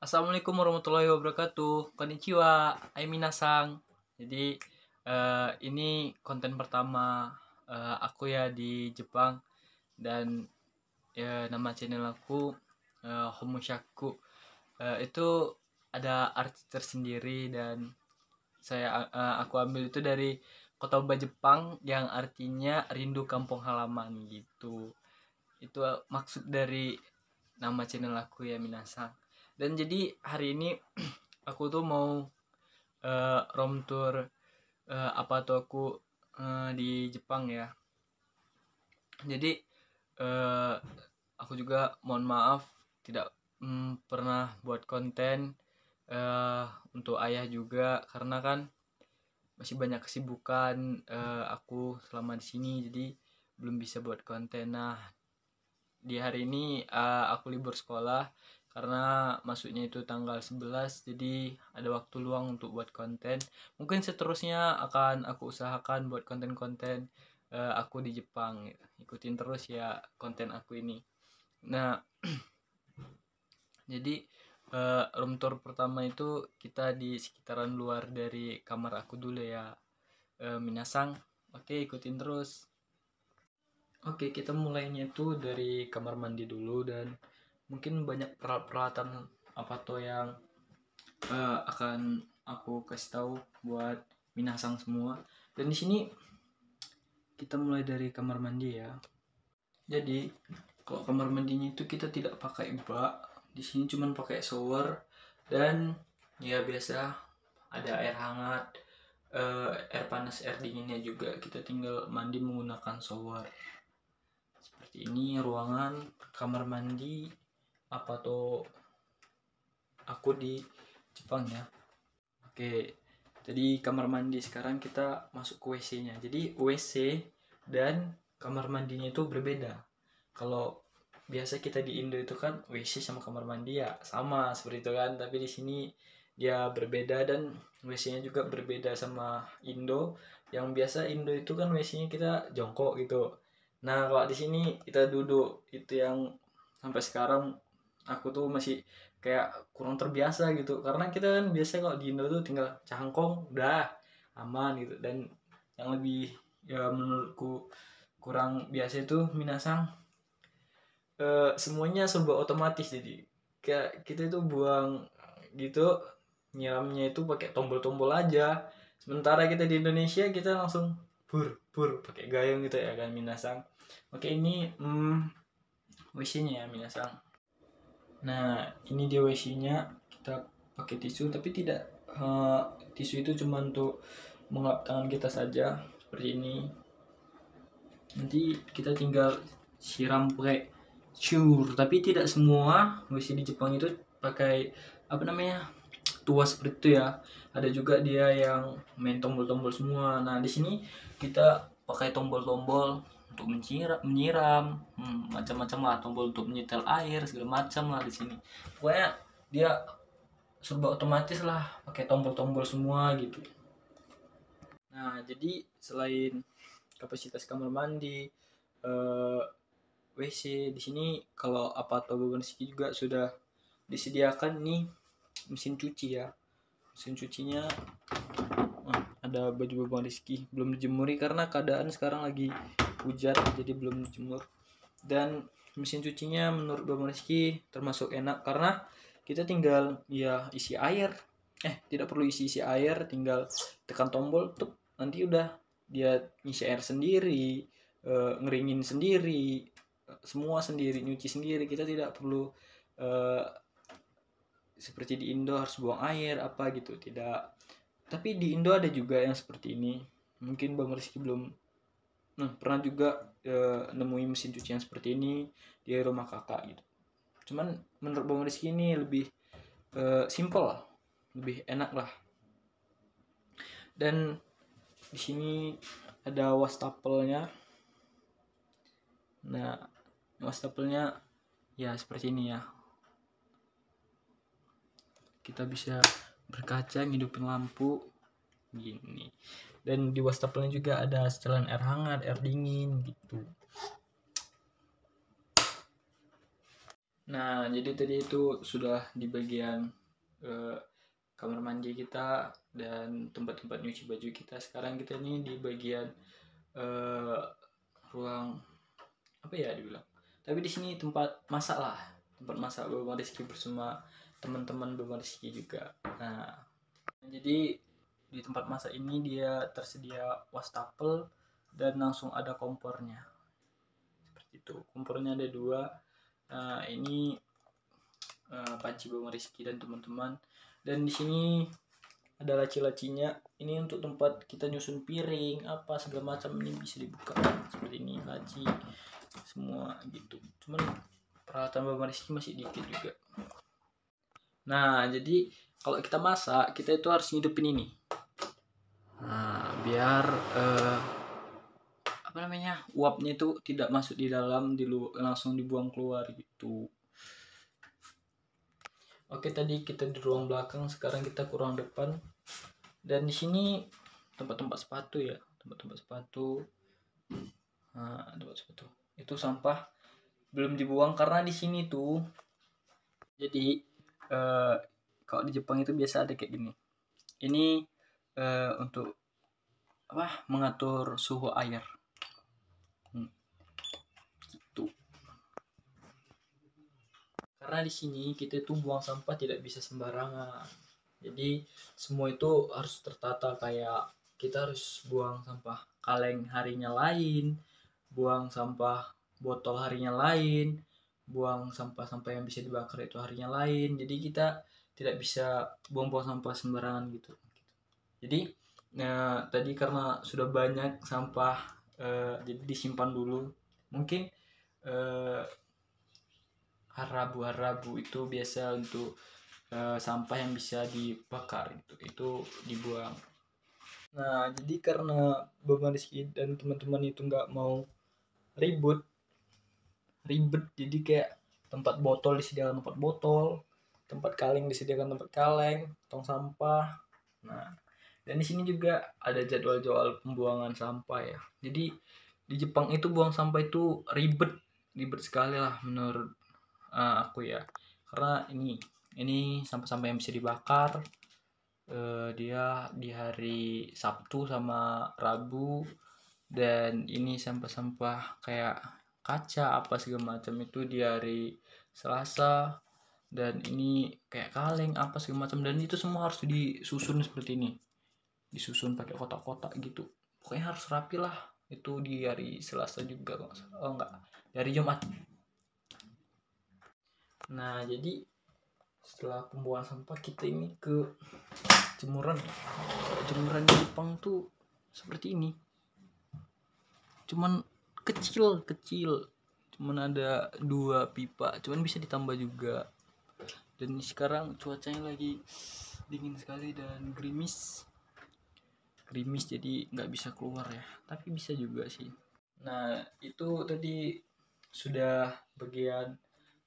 Assalamualaikum warahmatullahi wabarakatuh. Konnichiwa, ai minasang. Jadi ini konten pertama aku ya di Jepang, dan nama channel aku Homushaku. Itu ada arti tersendiri, dan aku ambil itu dari kotoba Jepang yang artinya rindu kampung halaman gitu. Itu maksud dari nama channel aku ya minasang. Dan jadi hari ini aku tuh mau room tour aku di Jepang ya. Jadi aku juga mohon maaf tidak pernah buat konten untuk ayah juga, karena kan masih banyak kesibukan aku selama di sini, jadi belum bisa buat konten. Nah, di hari ini aku libur sekolah karena masuknya itu tanggal 11, jadi ada waktu luang untuk buat konten. Mungkin seterusnya akan aku usahakan buat konten-konten aku di Jepang. Ikutin terus ya konten aku ini. Nah, jadi room tour pertama itu kita di sekitaran luar dari kamar aku dulu ya, minasang. Oke, ikutin terus. Oke, kita mulainya itu dari kamar mandi dulu, dan mungkin banyak peralatan apa tuh yang akan aku kasih tahu buat minasang semua. Dan di sini kita mulai dari kamar mandi ya. Jadi kalau kamar mandinya itu kita tidak pakai bak, di sini cuman pakai shower, dan ya biasa ada air hangat, air panas, air dinginnya juga. Kita tinggal mandi menggunakan shower. Seperti ini ruangan kamar mandi apa tuh aku di Jepang ya. Oke, jadi kamar mandi. Sekarang kita masuk ke WC-nya. Jadi WC dan kamar mandinya itu berbeda. Kalau biasa kita di Indo itu kan WC sama kamar mandi ya sama seperti itu kan, tapi di sini dia berbeda, dan WC-nya juga berbeda sama Indo. Yang biasa Indo itu kan WC-nya kita jongkok gitu. Nah, kalau di sini kita duduk. Itu yang sampai sekarang aku tuh masih kayak kurang terbiasa gitu, karena kita kan biasa kalau di Indo tuh tinggal cangkong udah aman gitu. Dan yang lebih ya menurutku kurang biasa itu minasang, semuanya serba otomatis. Jadi kayak kita itu buang gitu, nyiramnya itu pakai tombol-tombol aja. Sementara kita di Indonesia kita langsung bur pakai gayung gitu ya kan minasang. Oke, ini WC-nya ya minasang. Nah, ini dia WC-nya. Kita pakai tisu, tapi tidak tisu itu cuma untuk mengelap tangan kita saja seperti ini. Nanti kita tinggal siram pakai tapi tidak semua WC di Jepang itu pakai tuas seperti itu ya. Ada juga dia yang main tombol-tombol semua. Nah, di sini kita pakai tombol-tombol untuk menyiram, macam-macam lah, tombol untuk menyetel air segala macam lah di sini. Pokoknya dia serba otomatis lah, pakai tombol-tombol semua gitu. Nah, jadi selain kapasitas kamar mandi, WC di sini, kalau Bersih juga sudah disediakan nih mesin cuci ya. Mesin cucinya ada baju Bang Rizky, belum dijemuri karena keadaan sekarang lagi hujan, jadi belum dijemur. Dan mesin cucinya menurut Bang Rizky termasuk enak karena kita tinggal ya isi air, tidak perlu isi air, tinggal tekan tombol tuh nanti udah dia ngisi air sendiri, ngeringin sendiri, semua sendiri, nyuci sendiri. Kita tidak perlu seperti di Indo harus buang air apa gitu, tidak. Tapi di Indo ada juga yang seperti ini. Mungkin Bang Rizky belum pernah juga nemuin mesin cuci yang seperti ini di rumah kakak gitu. Cuman menurut Bang Rizky ini lebih simple, lebih enak lah. Dan di sini ada wastafelnya. Nah, wastafelnya ya seperti ini ya. Kita bisa berkaca, ngidupin lampu gini. Dan di wastafelnya juga ada setelan air hangat, air dingin gitu. Nah, jadi tadi itu sudah di bagian kamar mandi kita dan tempat-tempat nyuci baju kita. Sekarang kita nih di bagian eh, ruang apa ya dibilang. Tapi di sini tempat masak lah, tempat masak Bapak Rizky bersama teman-teman Bapak Rizky juga. Nah, jadi di tempat masak ini dia tersedia wastafel dan langsung ada kompornya. Seperti itu. Kompornya ada dua. Nah, ini panci Bapak Rizky dan teman-teman. Dan di sini ada laci-lacinya. Ini untuk tempat kita nyusun piring, apa segala macam ini bisa dibuka seperti ini, laci semua gitu. Cuman peralatan Bapak Rizky masih dikit juga. Nah, jadi kalau kita masak, kita itu harus ngidupin ini. Nah, biar apa namanya, uapnya itu tidak masuk di dalam, langsung dibuang keluar gitu. Oke, tadi kita di ruang belakang, sekarang kita ke ruang depan. Dan di sini tempat-tempat sepatu ya, tempat-tempat sepatu. Nah, tempat sepatu. Itu sampah belum dibuang karena di sini tuh. Jadi kalau di Jepang itu biasa ada kayak gini. Ini untuk apa? Mengatur suhu air. Gitu. Karena di sini kita itu buang sampah tidak bisa sembarangan. Jadi semua itu harus tertata, kayak kita harus buang sampah kaleng harinya lain, buang sampah botol harinya lain, buang sampah-sampah yang bisa dibakar itu harinya lain. Jadi kita tidak bisa buang-buang sampah sembarangan gitu. Jadi tadi karena sudah banyak sampah, jadi disimpan dulu. Mungkin harabu itu biasa untuk sampah yang bisa dibakar, itu dibuang. Nah, jadi karena Bapak Rizky dan teman-teman itu nggak mau ribet, jadi kayak tempat botol disediakan tempat botol, tempat kaleng disediakan tempat kaleng, tong sampah. Nah, dan di sini juga ada jadwal-jadwal pembuangan sampah ya. Jadi di Jepang itu buang sampah itu ribet sekali lah menurut aku ya. Karena ini sampah-sampah yang bisa dibakar, dia di hari Sabtu sama Rabu. Dan ini sampah-sampah kayak kaca apa segala macam itu di hari Selasa. Dan ini kayak kaleng apa segala macam, dan itu semua harus disusun seperti ini, disusun pakai kotak-kotak gitu. Pokoknya harus rapi lah. Itu di hari Selasa juga, oh enggak, di hari Jumat. Nah, jadi setelah pembuangan sampah kita ini ke jemuran. Jemuran di Jepang tuh seperti ini, cuman kecil, cuman ada 2 pipa, cuman bisa ditambah juga. Dan sekarang cuacanya lagi dingin sekali dan gerimis, jadi nggak bisa keluar ya, tapi bisa juga sih. Nah, itu tadi sudah bagian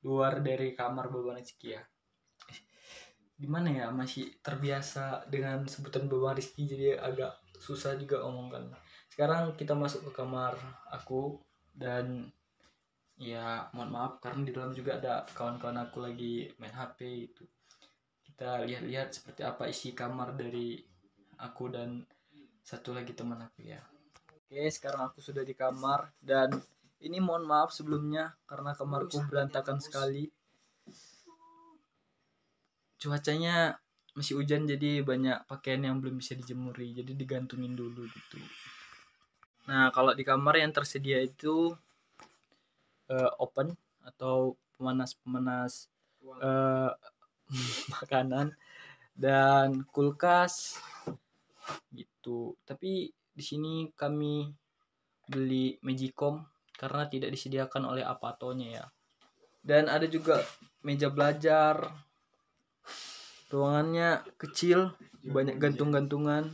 luar dari kamar Bapak Rizky ya. Gimana ya, masih terbiasa dengan sebutan Bapak Rizky, jadi agak susah juga omongkan. Sekarang kita masuk ke kamar aku, dan ya mohon maaf karena di dalam juga ada kawan-kawan aku lagi main HP itu. Kita lihat-lihat seperti apa isi kamar dari aku dan satu lagi teman aku ya. Oke, sekarang aku sudah di kamar, dan ini mohon maaf sebelumnya karena kamarku berantakan sekali. Cuacanya masih hujan, jadi banyak pakaian yang belum bisa dijemuri, jadi digantungin dulu gitu. Nah, kalau di kamar yang tersedia itu open atau pemanas makanan dan kulkas gitu. Tapi di sini kami beli Magicom karena tidak disediakan oleh Apatonya ya. Dan ada juga meja belajar. Ruangannya kecil, banyak gantung-gantungan.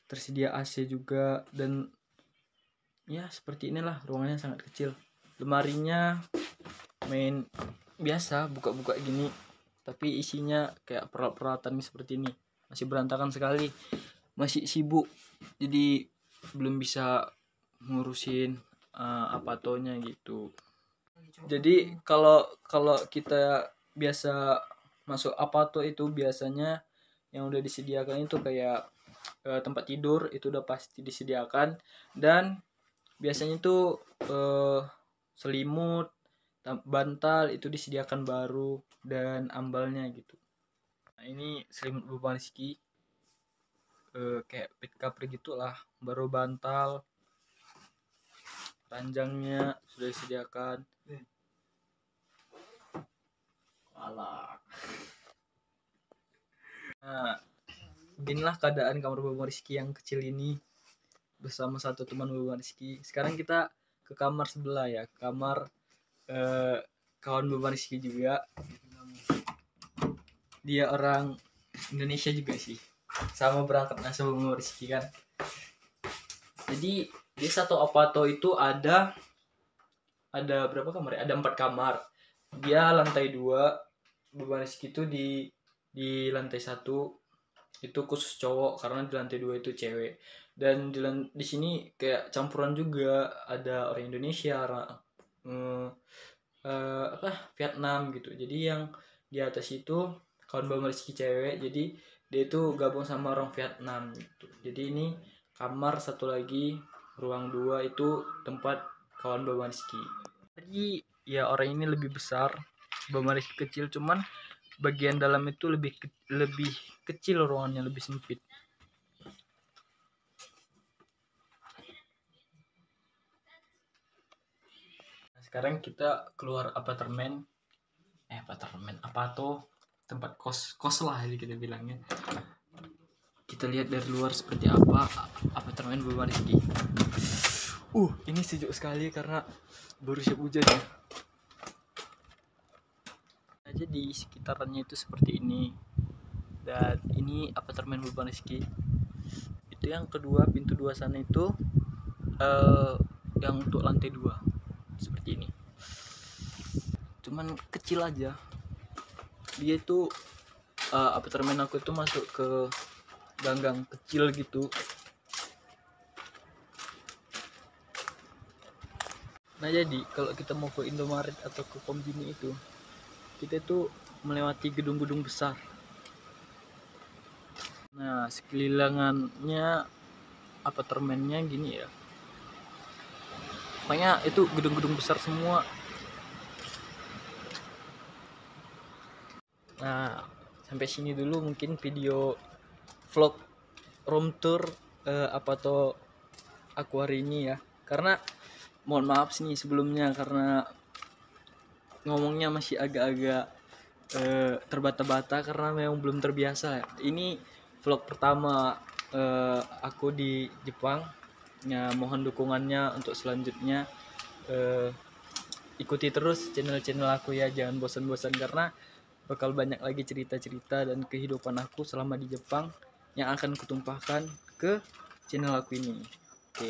Tersedia AC juga, dan ya seperti inilah ruangannya, sangat kecil. Lemarinya main biasa, buka-buka gini, tapi isinya kayak peralatan seperti ini. Masih berantakan sekali, masih sibuk, jadi belum bisa ngurusin apatonya gitu. Jadi kalau kita biasa masuk apato itu biasanya yang udah disediakan itu kayak tempat tidur itu udah pasti disediakan, dan biasanya itu selimut, bantal itu disediakan baru, dan ambalnya gitu. Nah, ini selimut Bang Rizky, kayak bed cover gitulah, baru bantal, ranjangnya sudah disediakan. Nah, beginilah keadaan kamar Bang Rizky yang kecil ini bersama satu teman Bang Rizky. Sekarang kita ke kamar sebelah ya, kamar kawan Bang Rizky juga. Dia orang Indonesia juga sih, sama berangkat sama Bang Rizky kan. Jadi di satu apato itu ada berapa kamar ya? Ada 4 kamar. Dia lantai 2, Bang Rizky itu di lantai 1 itu khusus cowok, karena di lantai 2 itu cewek. Dan di sini kayak campuran juga, ada orang Indonesia, Vietnam gitu. Jadi yang di atas itu kawan Bang Rizky cewek, jadi dia itu gabung sama orang Vietnam gitu. Jadi ini kamar satu lagi, ruang 2 itu tempat kawan Bang Rizky. Jadi ya orang ini lebih besar, Bang Rizky kecil, cuman bagian dalam itu lebih kecil, ruangannya lebih sempit. Nah, sekarang kita keluar apartemen apato, tempat kos lah jadi kita bilangnya. Kita lihat dari luar seperti apa apartemen Bang Rizky. Ini sejuk sekali karena baru siap hujan ya. Aja di sekitarannya itu seperti ini. Dan ini apartemen Bang Rizky. Itu yang kedua, pintu 2 sana itu yang untuk lantai 2 seperti ini. Cuman kecil aja. Dia itu apartemen aku itu masuk ke gang-gang kecil gitu. Nah jadi kalau kita mau ke Indomaret atau ke Kombini itu, kita itu melewati gedung-gedung besar. Nah sekelilingannya apartemennya gini ya, pokoknya itu gedung-gedung besar semua. Nah sampai sini dulu mungkin video vlog room tour apato aku hari ini ya, karena mohon maaf sih sebelumnya karena ngomongnya masih agak-agak terbata-bata karena memang belum terbiasa. Ini vlog pertama aku di Jepang ya. Mohon dukungannya untuk selanjutnya. Ikuti terus channel aku ya, jangan bosan-bosan karena bakal banyak lagi cerita-cerita dan kehidupan aku selama di Jepang yang akan kutumpahkan ke channel aku ini. Oke.